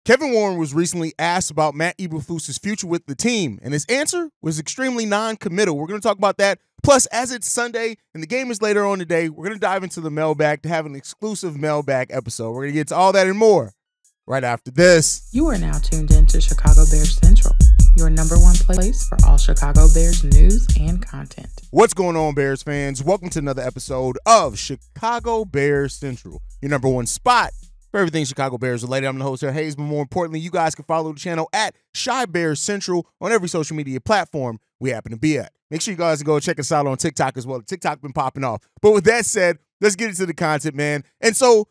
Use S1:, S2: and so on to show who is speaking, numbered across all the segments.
S1: Kevin Warren was recently asked about Matt Eberflus's future with the team, and his answer was extremely non-committal. We're going to talk about that. Plus, as it's Sunday and the game is later on today, we're going to dive into the mailbag to have an exclusive mailbag episode. We're going to get to all that and more right after this.
S2: You are now tuned in to Chicago Bears Central, your number one place for all Chicago Bears news and content.
S1: What's going on, Bears fans? Welcome to another episode of Chicago Bears Central, your number one spot for everything Chicago Bears related. I'm the host here, Hayes, but more importantly, you guys can follow the channel at Chi Bears Central on every social media platform we happen to be at. Make sure you guys go check us out on TikTok as well. TikTok been popping off. But with that said, let's get into the content, man. And so,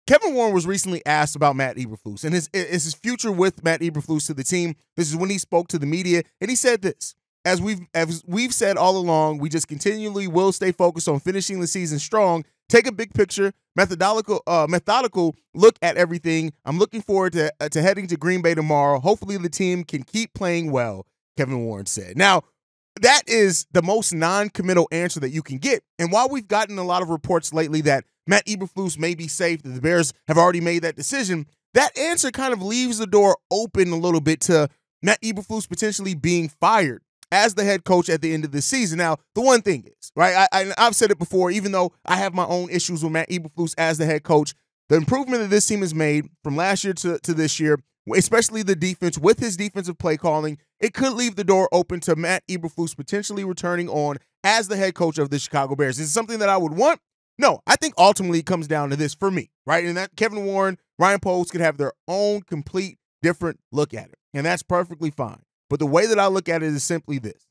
S1: Kevin Warren was recently asked about Matt Eberflus and his future with Matt Eberflus to the team. This is when he spoke to the media, and he said this. As we've said all along, we just continually will stay focused on finishing the season strong, take a big picture, methodical look at everything. I'm looking forward to heading to Green Bay tomorrow. Hopefully the team can keep playing well, Kevin Warren said. Now, that is the most non-committal answer that you can get. And while we've gotten a lot of reports lately that Matt Eberflus may be safe, that the Bears have already made that decision, that answer kind of leaves the door open a little bit to Matt Eberflus potentially being fired as the head coach at the end of the season. Now, the one thing is, right, I've said it before, even though I have my own issues with Matt Eberflus as the head coach, the improvement that this team has made from last year to this year, especially the defense with his defensive play calling, it could leave the door open to Matt Eberflus potentially returning on as the head coach of the Chicago Bears. Is it something that I would want? No, I think ultimately it comes down to this for me, right? And that Kevin Warren, Ryan Poles could have their own complete different look at it, and that's perfectly fine. But the way that I look at it is simply this.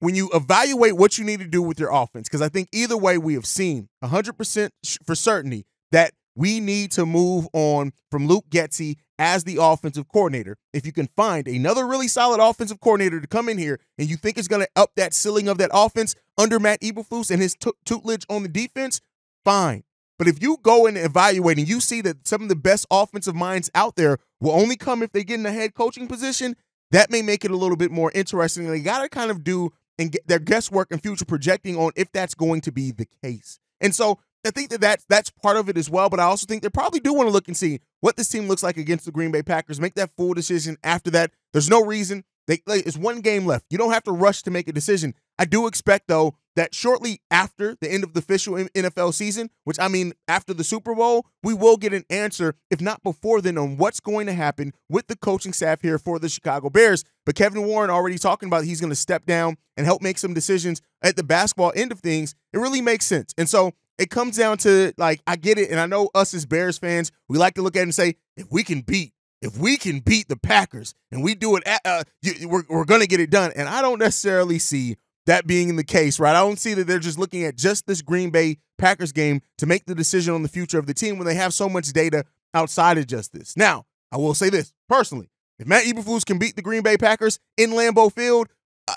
S1: When you evaluate what you need to do with your offense, because I think either way we have seen 100% for certainty that we need to move on from Luke Getsy as the offensive coordinator. If you can find another really solid offensive coordinator to come in here and you think is going to up that ceiling of that offense under Matt Eberflus and his tutelage on the defense, fine. But if you go and evaluate and you see that some of the best offensive minds out there will only come if they get in a head coaching position, that may make it a little bit more interesting. They got to kind of do and get their guesswork and future projecting on if that's going to be the case. And so I think that's part of it as well, but I also think they probably do want to look and see what this team looks like against the Green Bay Packers, make that full decision after that. There's no reason. It's one game left. You don't have to rush to make a decision. I do expect, though, that shortly after the end of the official NFL season, which I mean after the Super Bowl, we will get an answer, if not before then, on what's going to happen with the coaching staff here for the Chicago Bears. But Kevin Warren already talking about he's going to step down and help make some decisions at the basketball end of things. It really makes sense. And so it comes down to, like, I get it, and I know us as Bears fans, we like to look at it and say, if we can beat the Packers and we do it, we're going to get it done. And I don't necessarily see that being the case, right? I don't see that they're just looking at just this Green Bay Packers game to make the decision on the future of the team when they have so much data outside of just this. Now, I will say this personally. If Matt Eberflus can beat the Green Bay Packers in Lambeau Field,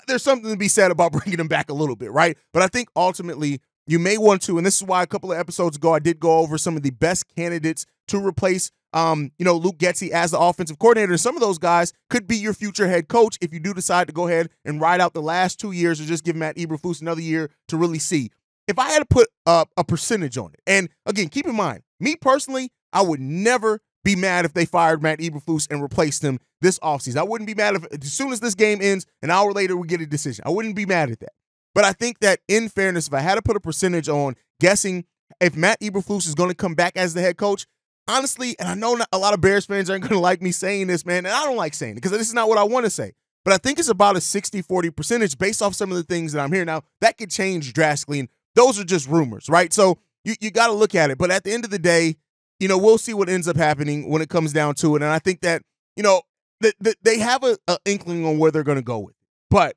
S1: there's something to be said about bringing them back a little bit, right? But I think ultimately you may want to, and this is why a couple of episodes ago I did go over some of the best candidates to replace Luke Getsy as the offensive coordinator. And some of those guys could be your future head coach if you do decide to go ahead and ride out the last 2 years or just give Matt Eberflus another year to really see. If I had to put a percentage on it, and again, keep in mind, me personally, I would never be mad if they fired Matt Eberflus and replaced him this offseason. I wouldn't be mad if as soon as this game ends, an hour later we get a decision. I wouldn't be mad at that. But I think that in fairness, if I had to put a percentage on guessing if Matt Eberflus is going to come back as the head coach, honestly, and I know not a lot of Bears fans aren't going to like me saying this, man, and I don't like saying it because this is not what I want to say. But I think it's about a 60-40 percentage based off some of the things that I'm hearing. Now, that could change drastically, and those are just rumors, right? So you got to look at it. But at the end of the day, we'll see what ends up happening when it comes down to it. And I think that, they have an inkling on where they're going to go with it. But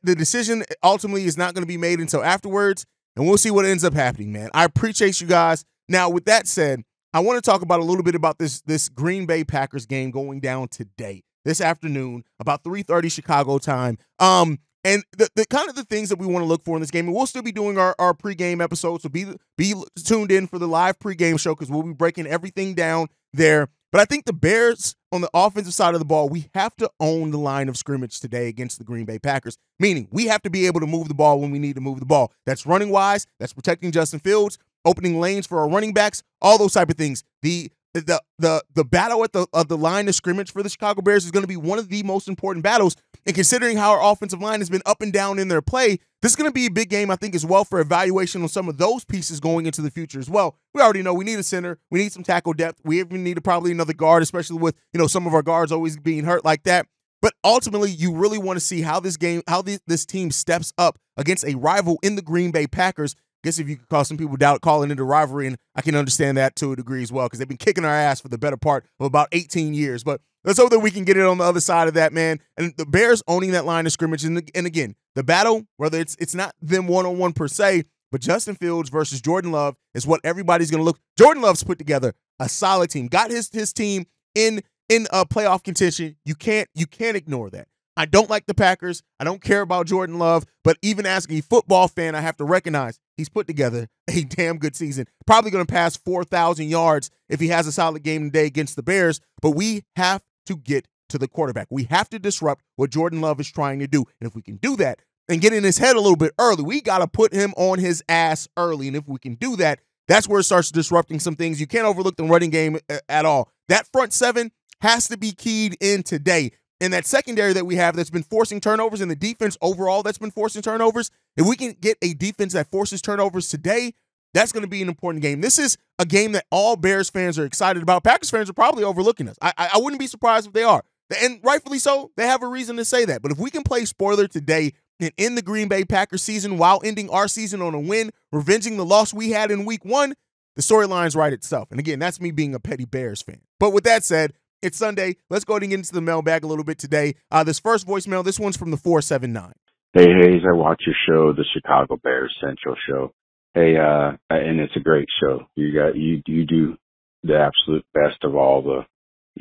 S1: the decision ultimately is not going to be made until afterwards, and we'll see what ends up happening, man. I appreciate you guys. Now, with that said, I want to talk about a little bit about this Green Bay Packers game going down today, this afternoon, about 3:30 Chicago time. And the kind of the things that we want to look for in this game, and we'll still be doing our pregame episodes, so be tuned in for the live pregame show because we'll be breaking everything down there. But I think the Bears on the offensive side of the ball, we have to own the line of scrimmage today against the Green Bay Packers, meaning we have to be able to move the ball when we need to move the ball. That's running wise, that's protecting Justin Fields, opening lanes for our running backs, all those type of things. The the battle at the line of scrimmage for the Chicago Bears is going to be one of the most important battles. And considering how our offensive line has been up and down in their play, this is going to be a big game, I think, as well for evaluation on some of those pieces going into the future as well. We already know we need a center. We need some tackle depth. We even need probably another guard, especially with, some of our guards always being hurt like that. But ultimately, you really want to see how this team steps up against a rival in the Green Bay Packers. I guess if you could call some people doubt calling it a rivalry, and I can understand that to a degree as well, because they've been kicking our ass for the better part of about 18 years. But let's hope that we can get it on the other side of that, man. And the Bears owning that line of scrimmage, and again, the battle, whether it's not them one-on-one per se, but Justin Fields versus Jordan Love is what everybody's going to look. Jordan Love's put together a solid team, got his team in playoff contention. You can't ignore that. I don't like the Packers. I don't care about Jordan Love. But even as a football fan, I have to recognize he's put together a damn good season. Probably going to pass 4,000 yards if he has a solid game today against the Bears. But we have to get to the quarterback. We have to disrupt what Jordan Love is trying to do. And if we can do that and get in his head a little bit early, we got to put him on his ass early. And if we can do that, that's where it starts disrupting some things. You can't overlook the running game at all. That front seven has to be keyed in today. And that secondary that we have that's been forcing turnovers, and the defense overall that's been forcing turnovers, if we can get a defense that forces turnovers today, that's going to be an important game. This is a game that all Bears fans are excited about. Packers fans are probably overlooking us. I wouldn't be surprised if they are. And rightfully so, they have a reason to say that. But if we can play spoiler today and end the Green Bay Packers season while ending our season on a win, revenging the loss we had in week 1, the storyline's right itself. And again, that's me being a petty Bears fan. But with that said, it's Sunday. Let's go ahead and get into the mailbag a little bit today. This first voicemail, this one's from the 479.
S3: Hey, Hayes, I watch your show, the Chicago Bears Central Show. Hey, and it's a great show. You do the absolute best of all the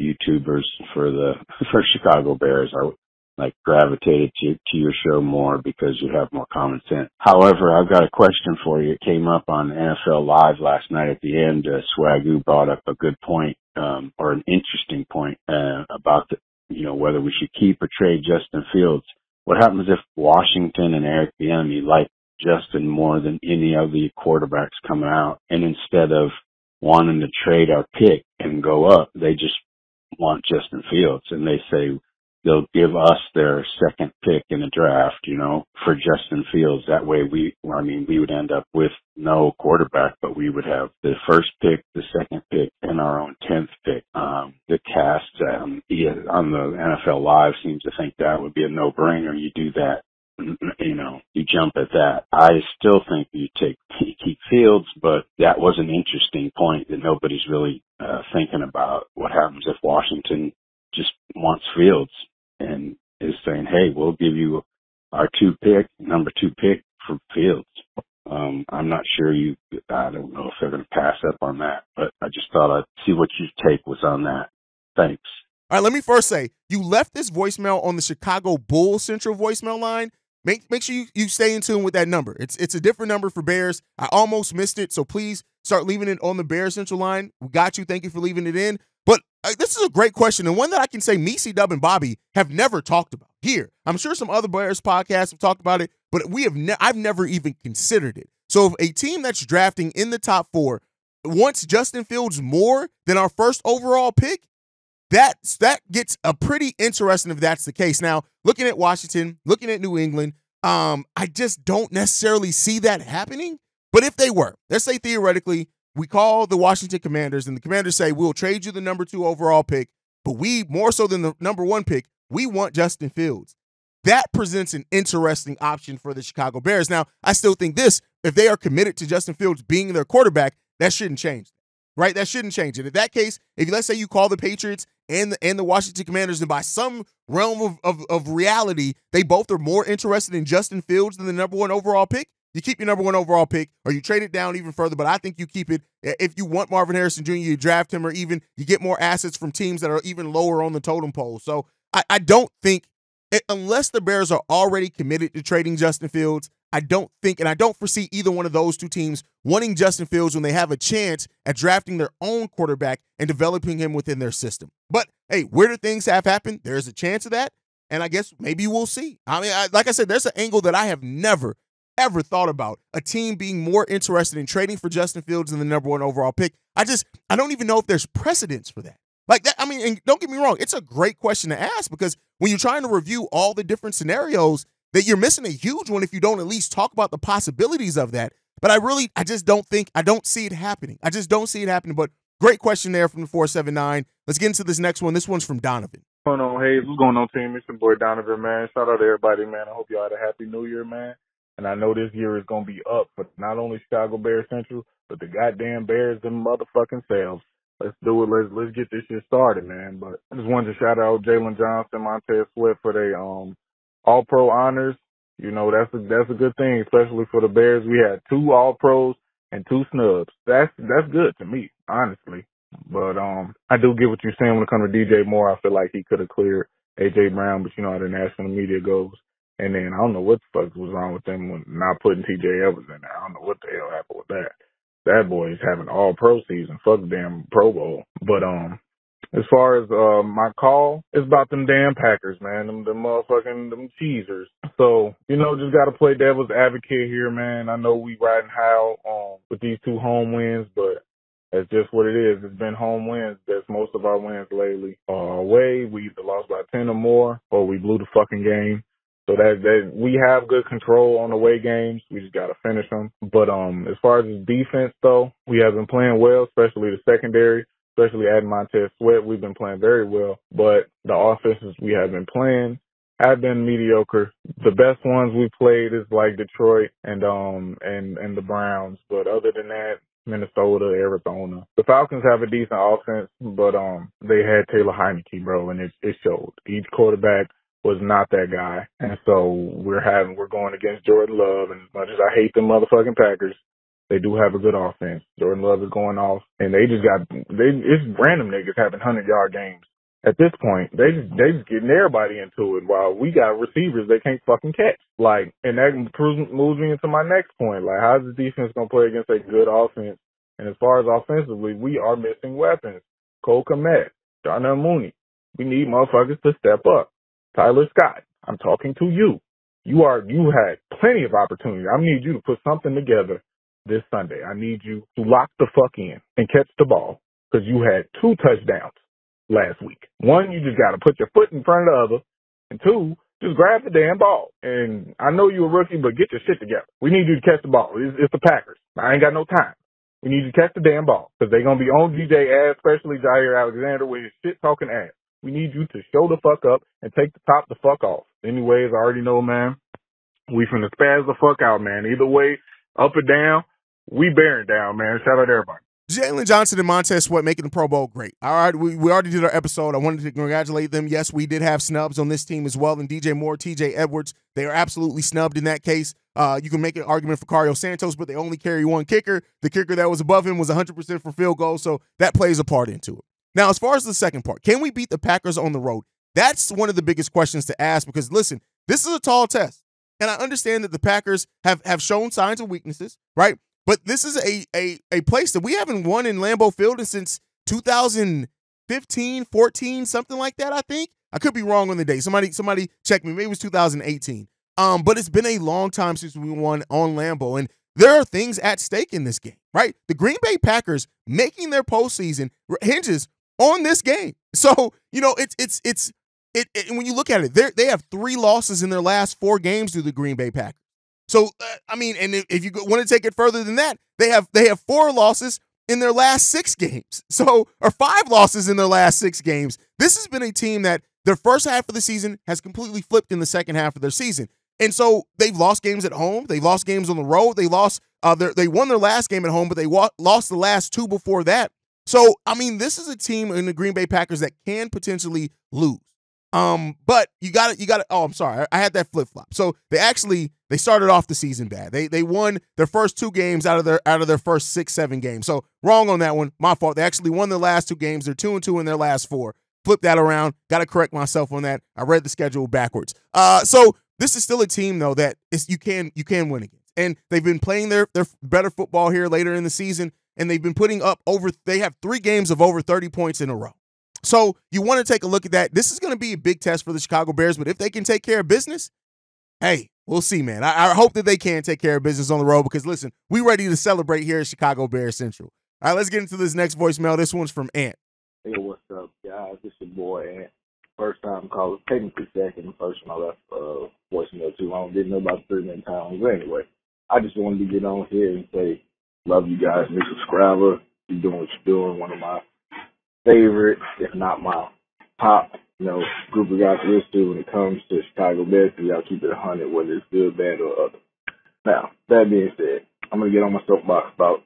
S3: YouTubers for Chicago Bears. I gravitated to your show more because you have more common sense. However, I've got a question for you. It came up on NFL Live last night at the end. Swagoo brought up a good point, or an interesting point, about whether we should keep or trade Justin Fields. What happens if Washington and Eric Bieniemy like Justin more than any of the quarterbacks coming out, and instead of wanting to trade our pick and go up, they just want Justin Fields, and they say they'll give us their second pick in the draft, for Justin Fields. That way we would end up with no quarterback, but we would have the first pick, the second pick, and our own 10th pick. The cast on the NFL Live seems to think that would be a no-brainer. You do that, you jump at that. I still think you keep Fields, but that was an interesting point that nobody's really thinking about. What happens if Washington just wants Fields and is saying, hey, we'll give you our number 2 pick for Fields. I'm not sure I don't know if they're going to pass up on that, but I just thought I'd see what your take was on that. Thanks.
S1: All right, let me first say, you left this voicemail on the Chicago Bulls Central voicemail line. Make sure you stay in tune with that number. It's a different number for Bears. I almost missed it, so please start leaving it on the Bears Central line. We got you. Thank you for leaving it in. But this is a great question, and one that I can say me, C-Dub, and Bobby have never talked about here. I'm sure some other Bears podcasts have talked about it, but I've never even considered it. So if a team that's drafting in the top 4 wants Justin Fields more than our first overall pick, that gets a pretty interesting if that's the case. Now, looking at Washington, looking at New England, I just don't necessarily see that happening. But if they were, let's say theoretically, we call the Washington Commanders and the Commanders say, we'll trade you the number 2 overall pick, but we, more so than the number 1 pick, we want Justin Fields. That presents an interesting option for the Chicago Bears. Now, I still think if they are committed to Justin Fields being their quarterback, that shouldn't change. Right? That shouldn't change it. In that case, if let's say you call the Patriots and the Washington Commanders, and by some realm of reality, they both are more interested in Justin Fields than the number 1 overall pick, you keep your number 1 overall pick, or you trade it down even further. But I think you keep it. If you want Marvin Harrison Jr., you draft him, or even you get more assets from teams that are even lower on the totem pole. So I don't think, unless the Bears are already committed to trading Justin Fields, I don't think, and I don't foresee either one of those two teams wanting Justin Fields when they have a chance at drafting their own quarterback and developing him within their system. But, hey, weirder things have happened. There's a chance of that, and I guess maybe we'll see. I mean, like I said, there's an angle that I have never, ever thought about a team being more interested in trading for Justin Fields than the number 1 overall pick. I don't even know if there's precedence for that. Like that, I mean, and don't get me wrong, it's a great question to ask because when you're trying to review all the different scenarios, that you're missing a huge one if you don't at least talk about the possibilities of that. But I just don't see it happening. I just don't see it happening. But great question there from the 479. Let's get into this next one. This one's from Donovan.
S4: What's going on, Hayes? What's going on, team? It's your boy Donovan, man. Shout out to everybody, man. I hope y'all had a happy new year, man. And I know this year is going to be up for not only Chicago Bears Central, but the goddamn Bears them motherfucking selves. Let's do it. Let's get this shit started, man. But I just wanted to shout out Jalen Johnson, Montez Sweat for their All-Pro honors. You know, that's a good thing, especially for the Bears. We had 2 All-Pros and 2 snubs. That's good to me, honestly. But I do get what you're saying when it comes to DJ Moore. I feel like he could have cleared A.J. Brown, but you know how the national media goes. And then I don't know what the fuck was wrong with them when not putting T.J. Edwards in there. I don't know what the hell happened with that. That boy is having an all-pro season. Fuck the damn Pro Bowl. But as far as my call, it's about them damn Packers, man. Them motherfucking them cheesers. So, you know, just gotta play devil's advocate here, man. I know we riding high with these 2 home wins, but that's just what it is. It's been home wins. That's most of our wins lately. Away, we either lost by 10 or more, or we blew the fucking game. So that we have good control on away games. We just gotta finish them. But as far as the defense, though, we have been playing well, especially the secondary. Especially adding Montez Sweat, we've been playing very well. But the offenses we have been playing have been mediocre. The best ones we played is like Detroit and the Browns. But other than that, Minnesota, Arizona. The Falcons have a decent offense, but they had Taylor Heineke, bro, and it showed. Each quarterback was not that guy. And so we're going against Jordan Love, and as much as I hate the motherfucking Packers, they do have a good offense. Jordan Love is going off, and it's random niggas having 100-yard games. At this point, they just getting everybody into it while we got receivers they can't fucking catch. Like, and that moves me into my next point. Like, how's the defense going to play against a good offense? And as far as offensively, we are missing weapons. Cole Kmet, Darnell Mooney. We need motherfuckers to step up. Tyler Scott, I'm talking to you. You had plenty of opportunity. I need you to put something together this Sunday. I need you to lock the fuck in and catch the ball because you had 2 touchdowns last week. 1, you just got to put your foot in front of the other. And 2, just grab the damn ball. And I know you're a rookie, but get your shit together. We need you to catch the ball. It's the Packers. I ain't got no time. We need you to catch the damn ball because they're going to be on DJ ass, especially Jair Alexander with his shit-talking ass. We need you to show the fuck up and take the top the fuck off. Anyways, I already know, man. We finna spaz the fuck out, man. Either way, up or down, we bearing down, man. Shout out to everybody.
S1: Jalen Johnson and Montez Sweat making the Pro Bowl great. All right, we already did our episode. I wanted to congratulate them. Yes, we did have snubs on this team as well. And DJ Moore, TJ Edwards, they are absolutely snubbed in that case. You can make an argument for Cario Santos, but they only carry 1 kicker. The kicker that was above him was 100% for field goals, so that plays a part into it. Now, as far as the second part, can we beat the Packers on the road? That's one of the biggest questions to ask because, listen, this is a tall test. And I understand that the Packers have shown signs of weaknesses, right? But this is a place that we haven't won in Lambeau Field since 2015, 14, something like that, I think. I could be wrong on the date. Somebody check me. Maybe it was 2018. But it's been a long time since we won on Lambeau. And there are things at stake in this game, right? The Green Bay Packers making their postseason hinges on this game. So, you know, it's when you look at it, they have 3 losses in their last 4 games to the Green Bay Packers. So, I mean, and if you want to take it further than that, they have 4 losses in their last 6 games. So, or 5 losses in their last 6 games. This has been a team that their first half of the season has completely flipped in the second half of their season. And so they've lost games at home. They've lost games on the road. They won their last game at home, but they lost the last 2 before that. So, I mean, this is a team in the Green Bay Packers that can potentially lose. But you got it. Oh, I'm sorry. I had that flip-flop. So they started off the season bad. They won their first 2 games out of their first 6-7 games. So wrong on that one. My fault. They actually won their last 2 games. They're 2-2 in their last 4. Flip that around. Got to correct myself on that. I read the schedule backwards. So this is still a team though that you can win against. And they've been playing their better football here later in the season, and they've been putting up they have 3 games of over 30 points in a row. So you want to take a look at that. This is going to be a big test for the Chicago Bears, but if they can take care of business, hey, We'll see, man. I hope that they can take care of business on the road because, listen, we ready to celebrate here at Chicago Bears Central. All right, let's get into this next voicemail. This one's from Ant.
S5: Hey, what's up, guys? This your boy Ant. First time caller, technically second. The first one I left voicemail too long. Didn't know about the 3-minute time. But anyway, I just wanted to get on here and say, love you guys. New subscriber. You're doing what you're doing. One of my favorite, if not my top, group of guys to listen to when it comes to Chicago Bears. So y'all keep it 100, whether it's good, bad, or other. Now, that being said, I'm going to get on my soapbox about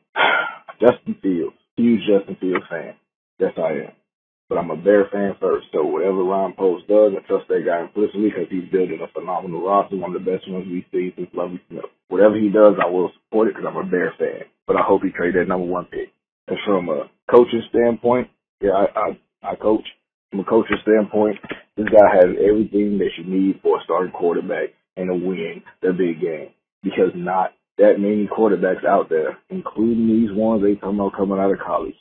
S5: Justin Fields. Huge Justin Fields fan. Yes, I am. But I'm a Bear fan first, so whatever Ron Post does, I trust that guy implicitly because he's building a phenomenal roster, one of the best ones we've seen since Lovie Smith. Whatever he does, I will support it because I'm a Bear fan. But I hope he trade that number 1 pick. And from a coaching standpoint, I coach. From a coaching standpoint, this guy has everything that you need for a starting quarterback and to win the big game. Because not that many quarterbacks out there, including these ones they talking about coming out of college,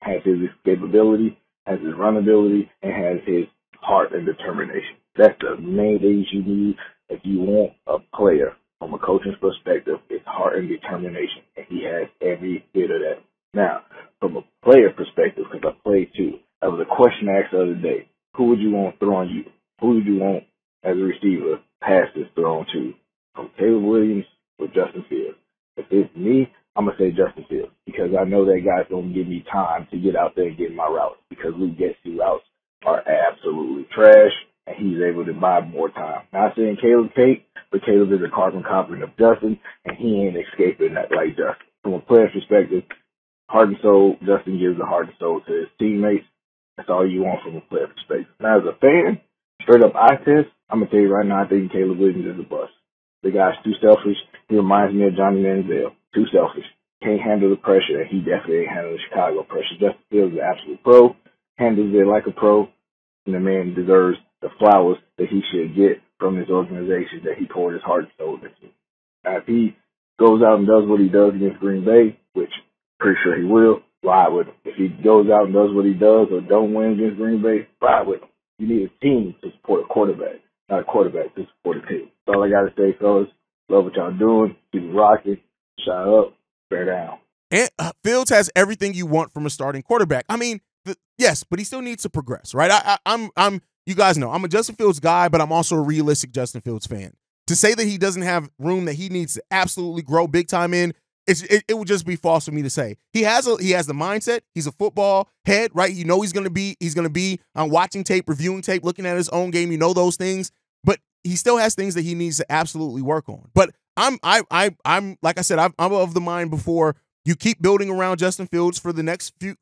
S5: has his escapability, has his runability, and has his heart and determination. That's the main things you need if you want a player from a coaching's perspective. It's heart and determination, and he has every bit of that. Now, from a player perspective, because I played too, that was a question asked the other day. Who would you want throwing you? Who would you want as a receiver passes thrown to? From Caleb Williams or Justin Fields? If it's me, I'm going to say Justin Fields because I know that guy's going to give me time to get out there and get my routes because Luke Getsy routes are absolutely trash, and he's able to buy more time. Not saying Caleb Tate, but Caleb is a carbon copy of Justin, and he ain't escaping that like Justin. From a player's perspective, heart and soul, Justin gives the heart and soul to his teammates. That's all you want from a player perspective. Now, as a fan, straight up eye test, I'm going to tell you right now, I think Caleb Williams is a bust. The guy's too selfish. He reminds me of Johnny Manziel. Too selfish. Can't handle the pressure, and he definitely ain't handling the Chicago pressure. Justin Fields is an absolute pro. Handles it like a pro. And the man deserves the flowers that he should get from this organization that he poured his heart and soul into. Now, if he goes out and does what he does against Green Bay, which I'm pretty sure he will, ride with him. If he goes out and does what he does or don't win against Green Bay, ride with him. You need a team to support a quarterback, not a quarterback to support a team. That's all I got to say, fellas. Love what y'all doing. Keep it rocking. Shut up. Bear down.
S1: And Fields has everything you want from a starting quarterback. I mean, yes, but he still needs to progress, right? I'm. You guys know I'm a Justin Fields guy, but I'm also a realistic Justin Fields fan. To say that he doesn't have room that he needs to absolutely grow big time in, it would just be false for me to say. He has the mindset. He's a football head, right? You know he's gonna be watching tape, reviewing tape, looking at his own game. You know those things, but he still has things that he needs to absolutely work on. But I'm like I said, I'm of the mind before you keep building around Justin Fields for the next few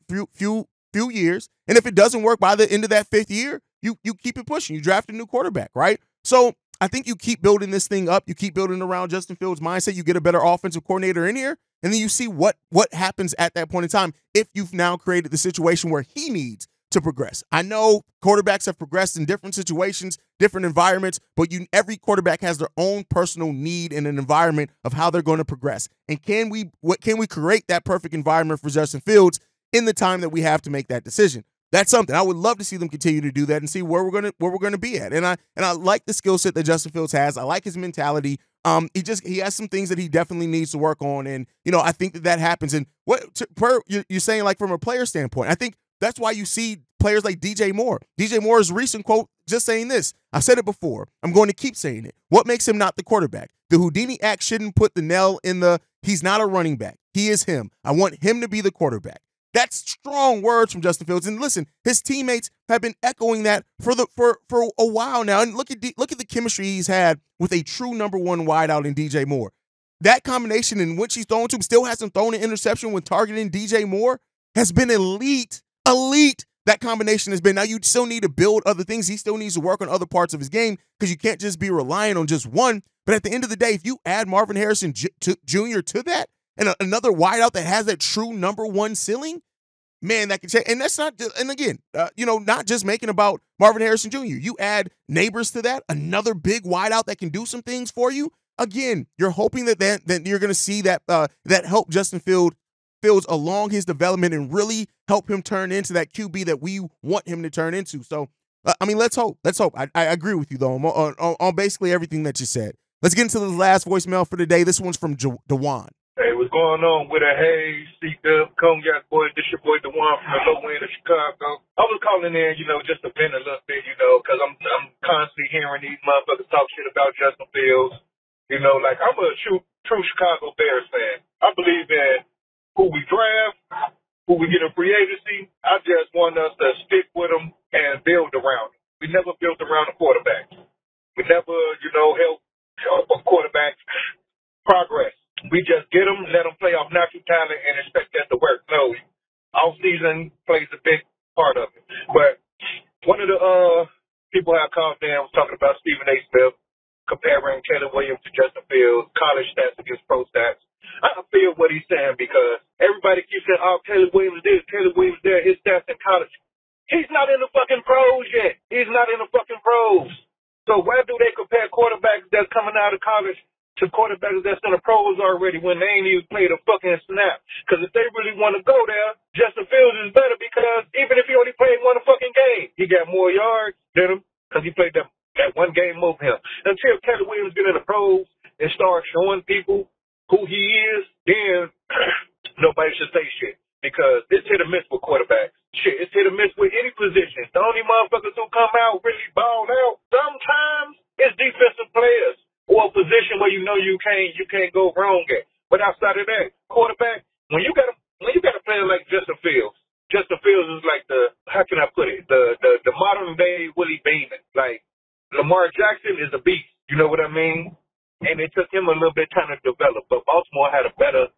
S1: years, and if it doesn't work by the end of that 5th year, you keep it pushing. You draft a new quarterback, right? So I think you keep building this thing up. You keep building around Justin Fields' mindset. You get a better offensive coordinator in here, and then you see what happens at that point in time if you've now created the situation where he needs to progress. I know quarterbacks have progressed in different situations, different environments, but every quarterback has their own personal need in an environment of how they're going to progress. And can we create that perfect environment for Justin Fields in the time that we have to make that decision? That's something I would love to see them continue to do that and see where we're gonna be at. And I like the skill set that Justin Fields has. I like his mentality. He has some things that he definitely needs to work on, and I think that happens. And you're saying, like, from a player standpoint, I think that's why you see players like DJ Moore. DJ Moore's recent quote just saying this. I've said it before. I'm going to keep saying it. What makes him not the quarterback? The Houdini act shouldn't put the nail in he's not a running back. He is him. I want him to be the quarterback. That's strong words from Justin Fields. And listen, his teammates have been echoing that for a while now. And look at the chemistry he's had with a true number 1 wideout in DJ Moore. That combination in which he's thrown to, still hasn't thrown an interception when targeting DJ Moore, has been elite. Elite. That combination has been. Now you still need to build other things. He still needs to work on other parts of his game because you can't just be relying on just one. But at the end of the day, if you add Marvin Harrison Jr. to that, and another wideout that has that true number 1 ceiling, man, that can change. And that's not, and again, not just making about Marvin Harrison Jr. You add Neighbors to that, another big wideout that can do some things for you. Again, you're hoping that you're going to see that help Justin Fields along his development and really help him turn into that QB that we want him to turn into. So, let's hope. Let's hope. I agree with you, though, on basically everything that you said. Let's get into the last voicemail for the day. This one's from Dewan.
S6: Hey, what's going on with a hey, C-Dub, Cognac boy, this your boy Dewan from the low end of Chicago. I was calling in, just to vent a little bit, because I'm constantly hearing these motherfuckers talk shit about Justin Fields. Like I'm a true Chicago Bears fan. I believe in who we draft, who we get in free agency. I just want us to stick with them and build around them. We never built around the quarterback. We never, help a quarterback progress. We just get them, let them play off natural talent, and expect that to work. No, off-season plays a big part of it. But one of the people I called in was talking about Stephen A. Smith, comparing Caleb Williams to Justin Fields, college stats against pro stats. I feel what he's saying because everybody keeps saying, oh, Caleb Williams this, Caleb Williams there, his stats in college. He's not in the fucking pros yet. He's not in the fucking pros. So why do they compare quarterbacks that's coming out of college to quarterbacks that's in the pros already when they ain't even played a fucking snap? Because if they really want to go there, Justin Fields is better because even if he only played one fucking game, he got more yards than him because he played that one game over him. Until Caleb Williams get in the pros and start showing people who he is, then nobody should say shit because it's hit or miss with quarterbacks. Shit, it's hit or miss with any position. The only motherfuckers who come out really ball out sometimes is defensive players. Or a position where you can't go wrong at. But outside of that, quarterback, when you got a player like Justin Fields is like how can I put it? The modern day Willie Beeman. Like Lamar Jackson is a beast. You know what I mean? And it took him a little bit of time to develop, but Baltimore had a better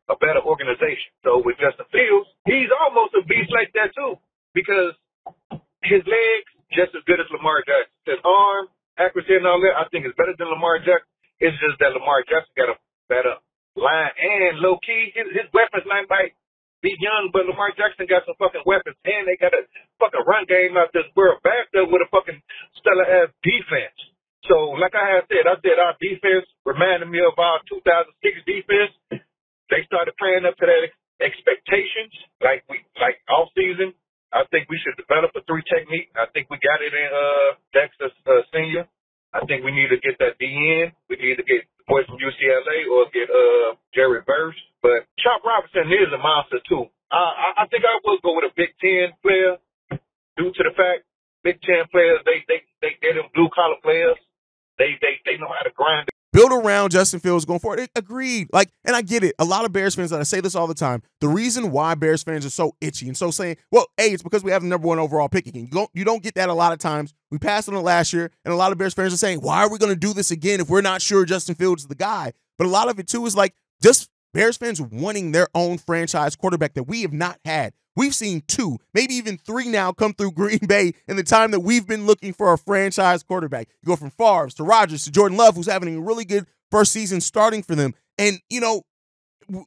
S6: organization. So with Justin Fields, he's almost a beast like that too, because his legs just as good as Lamar Jackson. His arm, accuracy and all that, I think is better than Lamar Jackson. It's just that Lamar Jackson got a better line and low key. His weapons might be young, but Lamar Jackson got some fucking weapons and they got a fucking run game out this world backed up with a fucking stellar ass defense. So like I said our defense reminded me of our 2006 defense. They started playing up to that expectations like off season. I think we should develop a 3 technique. I think we got it in Texas Senior. I think we need to get that DN. We need to get the boys from UCLA or get Jerry Burst. But Chop Robinson is a monster too. I think I will go with a Big Ten player due to the fact Big Ten players they them blue collar players. They know how to grind.
S1: Build around Justin Fields going forward. Agreed. And I get it. A lot of Bears fans, and I say this all the time, the reason why Bears fans are so itchy and so saying, well, it's because we have the number 1 overall pick again. You don't get that a lot of times. We passed on it last year, and a lot of Bears fans are saying, why are we going to do this again if we're not sure Justin Fields is the guy? But a lot of it, too, is just Bears fans wanting their own franchise quarterback that we have not had. We've seen 2, maybe even 3 now come through Green Bay in the time that we've been looking for a franchise quarterback. You go from Favre to Rodgers to Jordan Love, who's having a really good first season starting for them. And,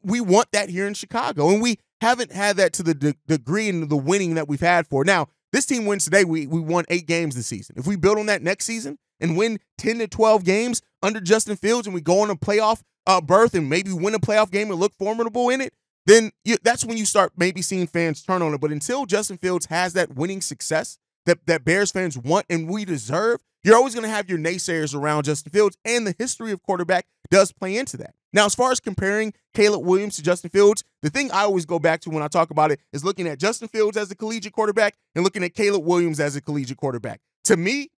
S1: we want that here in Chicago. And we haven't had that to the degree and the winning that we've had for. Now, this team wins today. We won 8 games this season. If we build on that next season and win 10 to 12 games under Justin Fields and we go on a playoff berth and maybe win a playoff game and look formidable in it, then that's when you start maybe seeing fans turn on it. But until Justin Fields has that winning success that Bears fans want and we deserve, you're always going to have your naysayers around Justin Fields, and the history of quarterback does play into that. Now, as far as comparing Caleb Williams to Justin Fields, the thing I always go back to when I talk about it is looking at Justin Fields as a collegiate quarterback and looking at Caleb Williams as a collegiate quarterback. To me,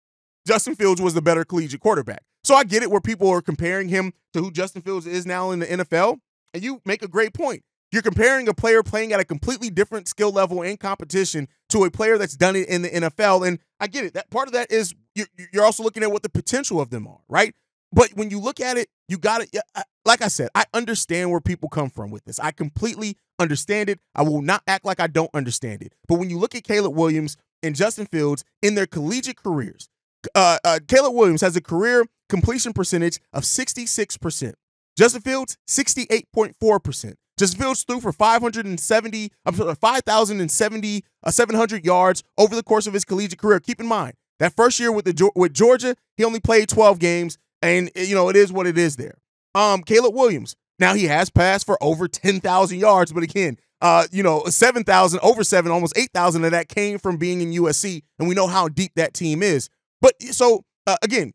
S1: Justin Fields was the better collegiate quarterback. So I get it where people are comparing him to who Justin Fields is now in the NFL, and you make a great point. You're comparing a player playing at a completely different skill level and competition to a player that's done it in the NFL. And I get it. That part of that is you're also looking at what the potential of them are, right? But when you look at it, you got it. Like I said, I understand where people come from with this. I completely understand it. I will not act like I don't understand it. But when you look at Caleb Williams and Justin Fields in their collegiate careers, Caleb Williams has a career completion percentage of 66%. Justin Fields, 68.4%. Justin Fields threw for 5,700 yards over the course of his collegiate career. Keep in mind, that first year with Georgia, he only played 12 games, and it is what it is there. Caleb Williams, now he has passed for over 10,000 yards, but again, 7,000, over 7, almost 8,000 of that came from being in USC, and we know how deep that team is. But so again,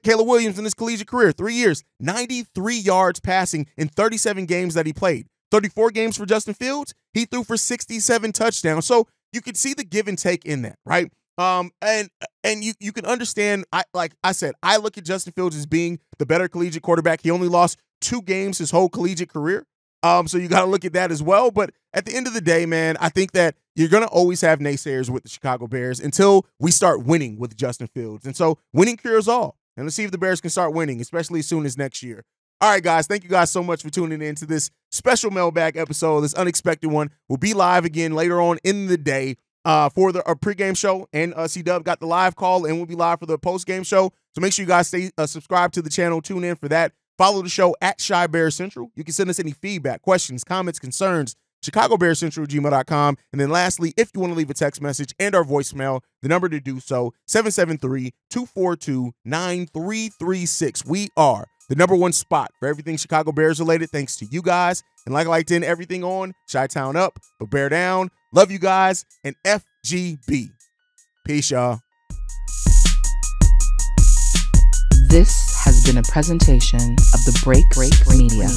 S1: Caleb Williams in his collegiate career, 3 years, 93 yards passing in 37 games that he played. 34 games for Justin Fields, he threw for 67 touchdowns. So you can see the give and take in that, right? And you can understand, like I said, I look at Justin Fields as being the better collegiate quarterback. He only lost 2 games his whole collegiate career. So you got to look at that as well. But at the end of the day, man, I think that you're going to always have naysayers with the Chicago Bears until we start winning with Justin Fields. And so winning cures all. And let's see if the Bears can start winning, especially as soon as next year. All right, guys, thank you guys so much for tuning in to this special mailbag episode, this unexpected one. We'll be live again later on in the day for the pregame show. And C-Dub got the live call, and we'll be live for the postgame show. So make sure you guys stay subscribed to the channel. Tune in for that. Follow the show at Chi Bear Central. You can send us any feedback, questions, comments, concerns, ChicagoBearsCentral@gmail.com. And then lastly, if you want to leave a text message and our voicemail, the number to do so, 773-242-9336. We are the #1 spot for everything Chicago Bears related, thanks to you guys. And like I like to end everything on, Chi-Town up, but Bear down. Love you guys, and FGB. Peace, y'all.
S2: This has been a presentation of the Break Media.